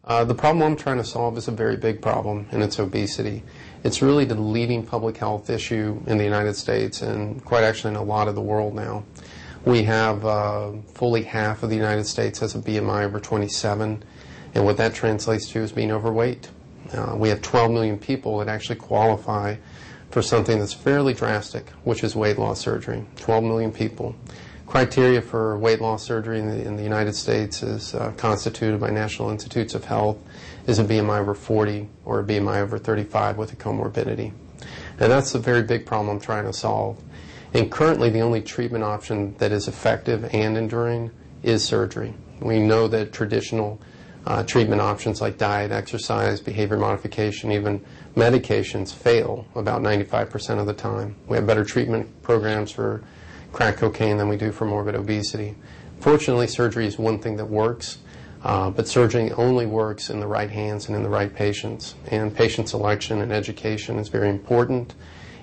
The problem I'm trying to solve is a very big problem, and it's obesity. It's really the leading public health issue in the United States and quite actually in a lot of the world now. We have fully half of the United States has a BMI over 27, and what that translates to is being overweight. We have 12 million people that actually qualify for something that's fairly drastic, which is weight loss surgery. 12 million people. Criteria for weight loss surgery in the United States is constituted by National Institutes of Health is a BMI over 40 or a BMI over 35 with a comorbidity. And that's a very big problem I'm trying to solve. And currently the only treatment option that is effective and enduring is surgery. We know that traditional treatment options like diet, exercise, behavior modification, even medications fail about 95% of the time. We have better treatment programs for crack cocaine than we do for morbid obesity. Fortunately, surgery is one thing that works, but surgery only works in the right hands and in the right patients. And patient selection and education is very important.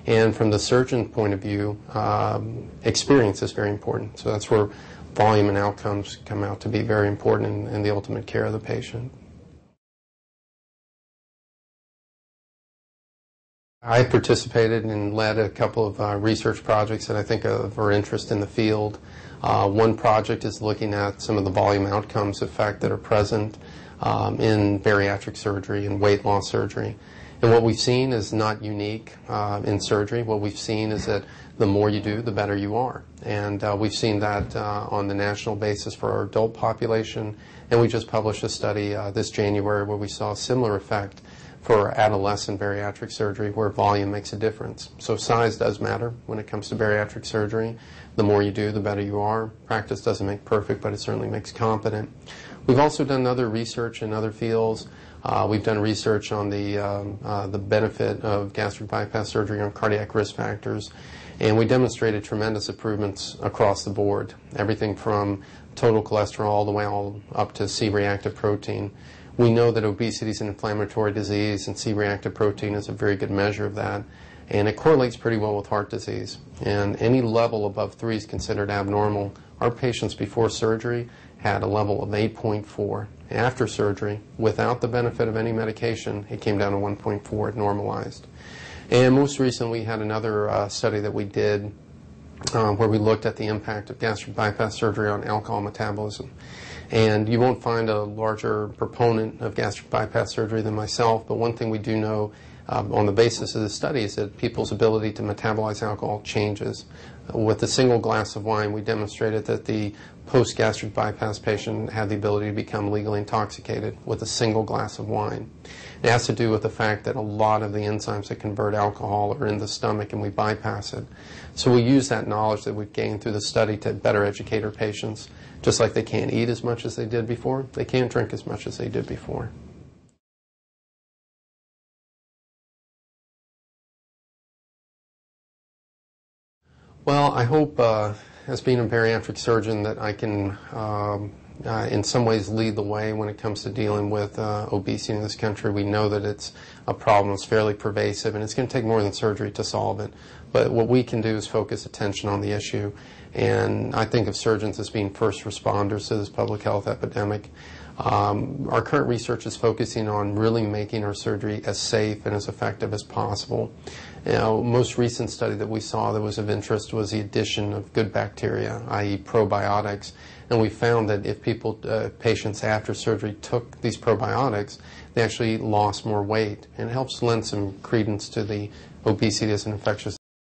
And from the surgeon point of view, experience is very important. So that's where volume and outcomes come out to be very important in the ultimate care of the patient. I participated and led a couple of research projects that I think are of interest in the field. One project is looking at some of the volume outcomes effect that are present in bariatric surgery and weight loss surgery. And what we've seen is not unique in surgery. What we've seen is that the more you do, the better you are. And we've seen that on the national basis for our adult population. And we just published a study this January where we saw a similar effect for adolescent bariatric surgery where volume makes a difference. So size does matter when it comes to bariatric surgery. The more you do, the better you are. Practice doesn't make perfect, but it certainly makes competent. We've also done other research in other fields. We've done research on the benefit of gastric bypass surgery on cardiac risk factors, and we demonstrated tremendous improvements across the board, everything from total cholesterol all the way up to C-reactive protein. We know that obesity is an inflammatory disease, and C-reactive protein is a very good measure of that, and it correlates pretty well with heart disease. And any level above 3 is considered abnormal. Our patients before surgery had a level of 8.4. After surgery, without the benefit of any medication, it came down to 1.4. It normalized. And most recently, we had another study that we did where we looked at the impact of gastric bypass surgery on alcohol metabolism. And you won't find a larger proponent of gastric bypass surgery than myself, but one thing we do know on the basis of the study is that people's ability to metabolize alcohol changes. With a single glass of wine, we demonstrated that the post-gastric bypass patient had the ability to become legally intoxicated with a single glass of wine. It has to do with the fact that a lot of the enzymes that convert alcohol are in the stomach and we bypass it. So we use that knowledge that we've gained through the study to better educate our patients. Just like they can't eat as much as they did before, they can't drink as much as they did before. Well, I hope as being a bariatric surgeon that I can in some ways lead the way when it comes to dealing with obesity in this country. We know that it's a problem, it's fairly pervasive, and it's going to take more than surgery to solve it. But what we can do is focus attention on the issue, and I think of surgeons as being first responders to this public health epidemic. Our current research is focusing on really making our surgery as safe and as effective as possible. Most recent study that we saw that was of interest was the addition of good bacteria, i.e. probiotics, and we found that if patients after surgery took these probiotics, they actually lost more weight, and it helps lend some credence to the obesity as an infectious